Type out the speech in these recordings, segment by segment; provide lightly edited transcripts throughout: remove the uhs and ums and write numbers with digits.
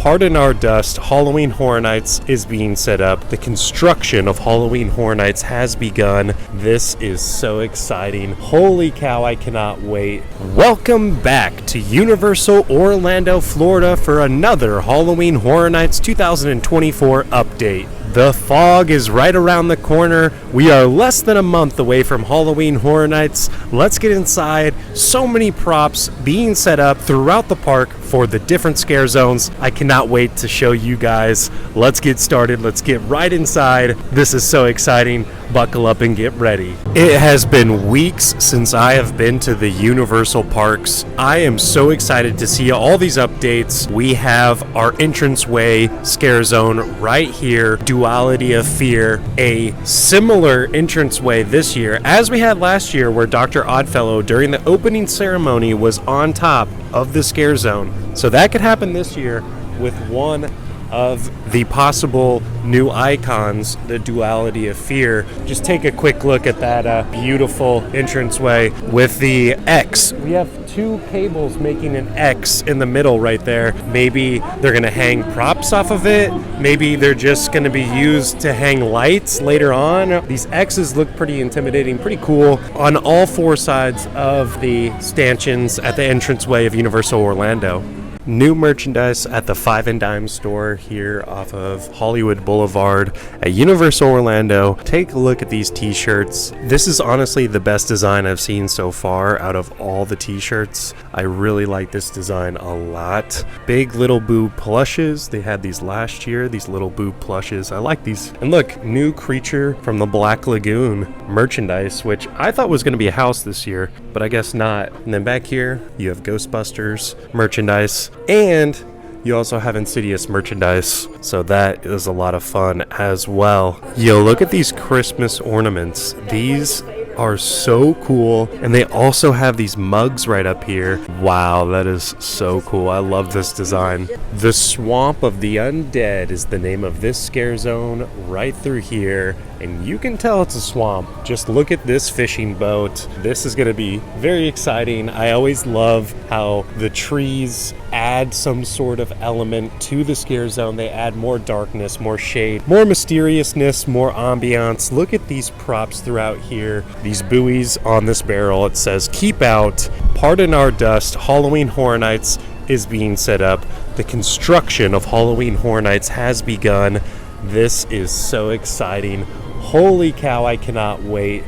Pardon our dust, Halloween Horror Nights is being set up. The construction of Halloween Horror Nights has begun. This is so exciting. Holy cow, I cannot wait. Welcome back to Universal Orlando, Florida for another Halloween Horror Nights 2024 update. The fog is right around the corner. We are less than a month away from Halloween Horror Nights. Let's get inside. So many props being set up throughout the park for the different scare zones. I cannot wait to show you guys. Let's get started. Let's get right inside. This is so exciting. Buckle up and get ready. It has been weeks since I have been to the Universal parks. I am so excited to see all these updates. We have our entranceway scare zone right here. Duality of Fear, a similar entranceway this year as we had last year, where Dr. Oddfellow during the opening ceremony was on top of the scare zone. So that could happen this year with one of the possible new icons, the Duality of Fear. Just take a quick look at that beautiful entranceway with the X. We have two cables making an X in the middle right there. Maybe they're going to hang props off of it. Maybe they're just going to be used to hang lights later on. These X's look pretty intimidating, pretty cool on all four sides of the stanchions at the entranceway of Universal Orlando. New merchandise at the Five and Dime store here off of Hollywood Boulevard at Universal Orlando. Take a look at these t-shirts. This is honestly the best design I've seen so far out of all the t-shirts. I really like this design a lot. Big Little Boo plushes. They had these last year, these Little Boo plushes. I like these. And look, new Creature from the Black Lagoon merchandise, which I thought was going to be a house this year, but I guess not. And then back here, you have Ghostbusters merchandise. And you also have Insidious merchandise, so that is a lot of fun as well. Yo, look at these Christmas ornaments. These are so cool, and they also have these mugs right up here. Wow, that is so cool. I love this design. The Swamp of the Undead is the name of this scare zone right through here, and you can tell it's a swamp. Just look at this fishing boat. This is going to be very exciting. I always love how the trees add some sort of element to the scare zone. They add more darkness, more shade, more mysteriousness, more ambiance. Look at these props throughout here. These buoys on this barrel, it says, "Keep out, pardon our dust, Halloween Horror Nights is being set up. The construction of Halloween Horror Nights has begun." This is so exciting. Holy cow, I cannot wait.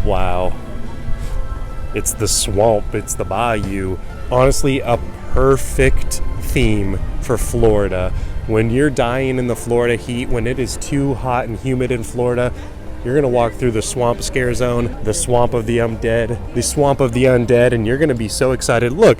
Wow. It's the swamp, it's the bayou. Honestly, a perfect theme for Florida. When you're dying in the Florida heat, when it is too hot and humid in Florida, you're going to walk through the swamp scare zone, the swamp of the undead, and you're going to be so excited. Look,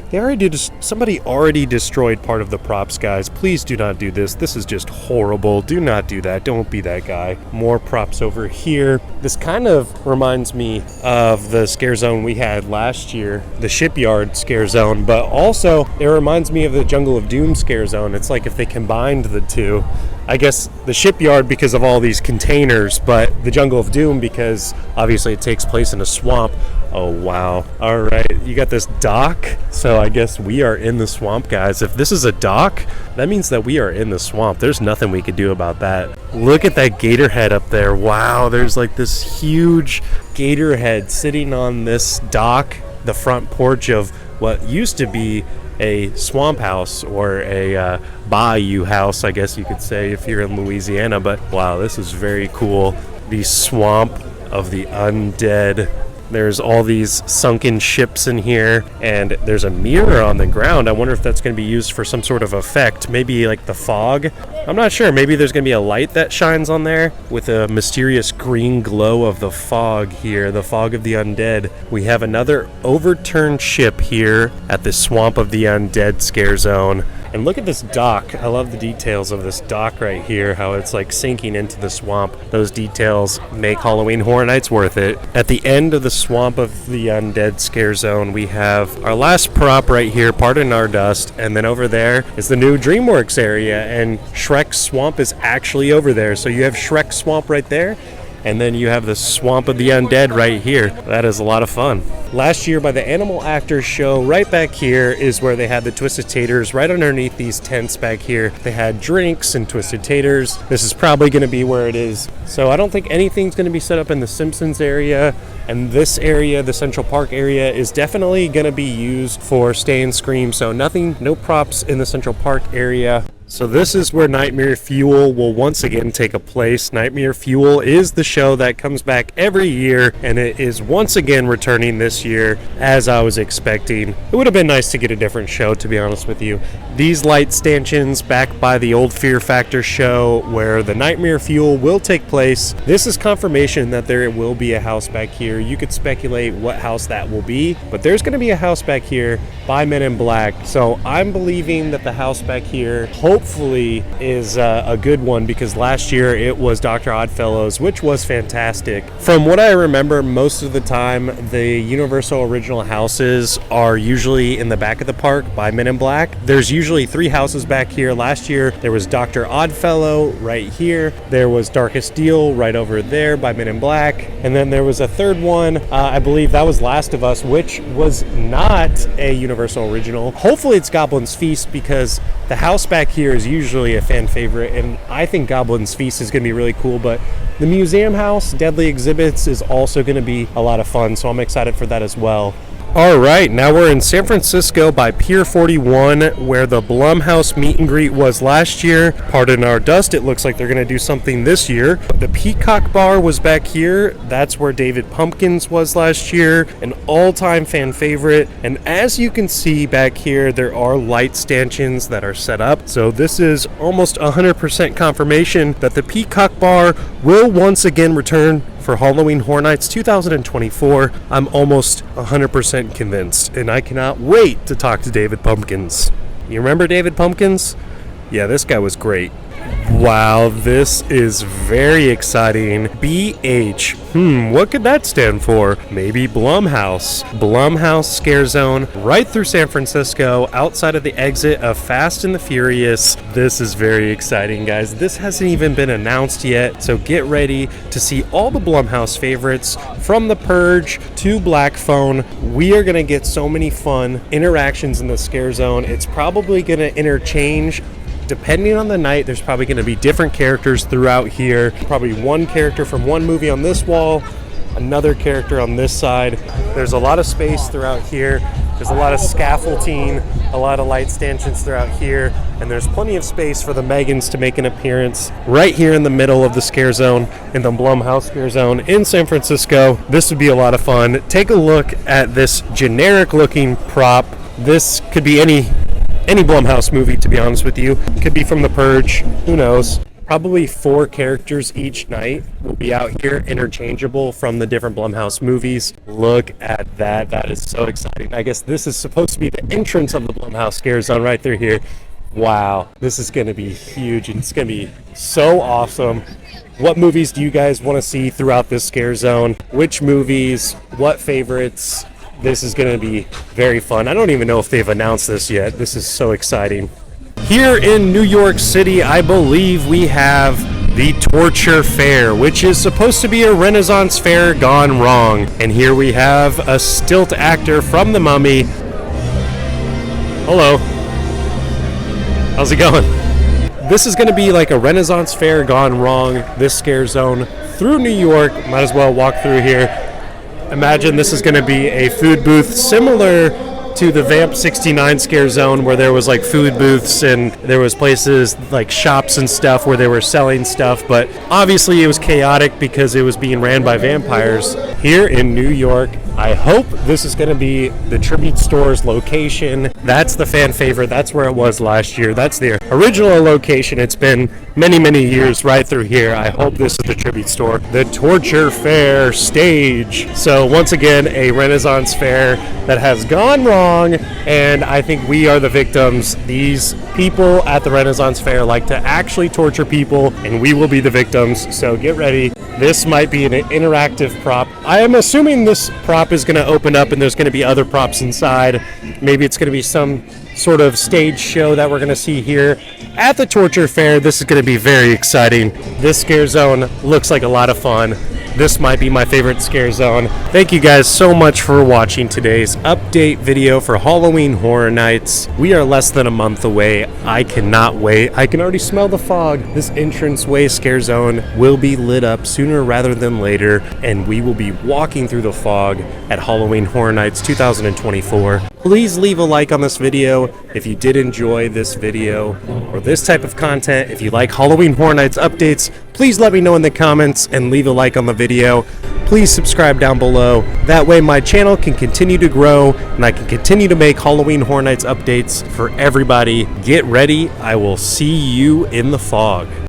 somebody already destroyed part of the props, guys. Please do not do this. This is just horrible. Do not do that. Don't be that guy. More props over here. This kind of reminds me of the scare zone we had last year, the Shipyard scare zone, but also it reminds me of the Jungle of Doom scare zone. It's like if they combined the two. I guess the Shipyard because of all these containers, but the Jungle of Doom because obviously it takes place in a swamp. Oh, wow. All right, you got this dock. So I guess we are in the swamp, guys. If this is a dock, that means that we are in the swamp. There's nothing we could do about that. Look at that gator head up there. Wow, there's like this huge gator head sitting on this dock, the front porch of what used to be a swamp house or a bayou house, I guess you could say if you're in Louisiana. But wow, this is very cool. The Swamp of the Undead. There's all these sunken ships in here, and there's a mirror on the ground. I wonder if that's going to be used for some sort of effect, maybe like the fog. I'm not sure. Maybe there's going to be a light that shines on there with a mysterious green glow of the fog here, the Fog of the Undead. We have another overturned ship here at the Swamp of the Undead scare zone. And look at this dock. I love the details of this dock right here, how it's like sinking into the swamp. Those details make Halloween Horror Nights worth it. At the end of the Swamp of the Undead scare zone, we have our last prop right here, Pardon Our Dust, and then over there is the new DreamWorks area, and Shrek's Swamp is actually over there. So you have Shrek's Swamp right there, And then you have the Swamp of the Undead right here. That is a lot of fun. Last year by the Animal Actors Show, right back here is where they had the Twisted Taters right underneath these tents back here. They had drinks and Twisted Taters. This is probably going to be where it is. So I don't think anything's going to be set up in the Simpsons area. And this area, the Central Park area, is definitely going to be used for Stay and Scream. So nothing, no props in the Central Park area. So this is where Nightmare Fuel will once again take a place. Nightmare Fuel is the show that comes back every year, and it is once again returning this year, as I was expecting. It would have been nice to get a different show, to be honest with you. These light stanchions back by the old Fear Factor show where the Nightmare Fuel will take place. This is confirmation that there will be a house back here. You could speculate what house that will be, but there's going to be a house back here by Men in Black. So I'm believing that the house back here hopefully is a good one, because last year it was Dr. Oddfellows, which was fantastic. From what I remember, most of the time the Universal original houses are usually in the back of the park by Men in Black. There's usually 3 houses back here. Last year there was Dr. Oddfellow right here, there was Darkest Deal right over there by Men in Black, and then there was a third one, I believe that was Last of Us, which was not a Universal original. Hopefully it's Goblin's Feast, because the house back here is usually a fan favorite, and I think Goblin's Feast is going to be really cool. But the museum house, Deadly Exhibits, is also going to be a lot of fun, so I'm excited for that as well. All right, now we're in San Francisco by Pier 41, where the Blumhouse meet and greet was last year. Pardon our dust, it looks like they're going to do something this year. The Peacock Bar was back here. That's where David Pumpkins was last year, an all-time fan favorite. And as you can see back here, there are light stanchions that are set up. So this is almost 100% confirmation that the Peacock Bar will once again return for Halloween Horror Nights 2024. I'm almost 100% convinced, and I cannot wait to talk to David Pumpkins. You remember David Pumpkins? Yeah, this guy was great. Wow, this is very exciting. BH. What could that stand for? Maybe Blumhouse. Blumhouse Scare Zone right through San Francisco, outside of the exit of Fast and the Furious. This is very exciting, guys. This hasn't even been announced yet, so get ready to see all the Blumhouse favorites, from The Purge to Black Phone. We are going to get so many fun interactions in the Scare Zone. It's probably going to interchange. Depending on the night, there's probably going to be different characters throughout here. Probably one character from one movie on this wall, another character on this side. There's a lot of space throughout here. There's a lot of scaffolding, a lot of light stanchions throughout here, and there's plenty of space for the Megans to make an appearance right here in the middle of the Scare Zone, in the Blumhouse Scare Zone in San Francisco. This would be a lot of fun. Take a look at this generic looking prop. This could be any Blumhouse movie, to be honest with you. It could be from The Purge, who knows. Probably 4 characters each night will be out here, interchangeable from the different Blumhouse movies. Look at that. That is so exciting. I guess this is supposed to be the entrance of the Blumhouse Scare Zone right through here. Wow, this is going to be huge, and it's going to be so awesome. What movies do you guys want to see throughout this Scare Zone? Which movies? What favorites? This is going to be very fun. I don't even know if they've announced this yet. This is so exciting. Here in New York City, I believe we have the Torture Fair, which is supposed to be a Renaissance fair gone wrong. And here we have a stilt actor from The Mummy. Hello. How's it going? This is going to be like a Renaissance fair gone wrong, this Scare Zone through New York. Might as well walk through here. Imagine this is going to be a food booth similar to the Vamp 69 Scare Zone, where there was like food booths and there was places like shops and stuff where they were selling stuff, but obviously it was chaotic because it was being ran by vampires. Here in New York, I hope this is going to be the Tribute Store's location. That's the fan favorite. That's where it was last year. That's the original location. It's been many years right through here. I hope this is the Tribute Store. The Torture Fair stage. So once again, a Renaissance fair that has gone wrong, and I think we are the victims. These people at the Renaissance fair like to actually torture people, and we will be the victims. So get ready. This might be an interactive prop. I am assuming this prop is going to open up and there's going to be other props inside. Maybe it's going to be some sort of stage show that we're going to see here at the Torture Fair. This is going to be very exciting. This scare zone looks like a lot of fun. This might be my favorite scare zone. Thank you guys so much for watching today's update video for Halloween Horror Nights. We are less than a month away. I cannot wait. I can already smell the fog. This entranceway scare zone will be lit up sooner rather than later, and we will be walking through the fog at Halloween Horror Nights 2024. Please leave a like on this video if you did enjoy this video or this type of content. If you like Halloween Horror Nights updates, please let me know in the comments and leave a like on the video. Please subscribe down below. That way my channel can continue to grow and I can continue to make Halloween Horror Nights updates for everybody. Get ready. I will see you in the fog.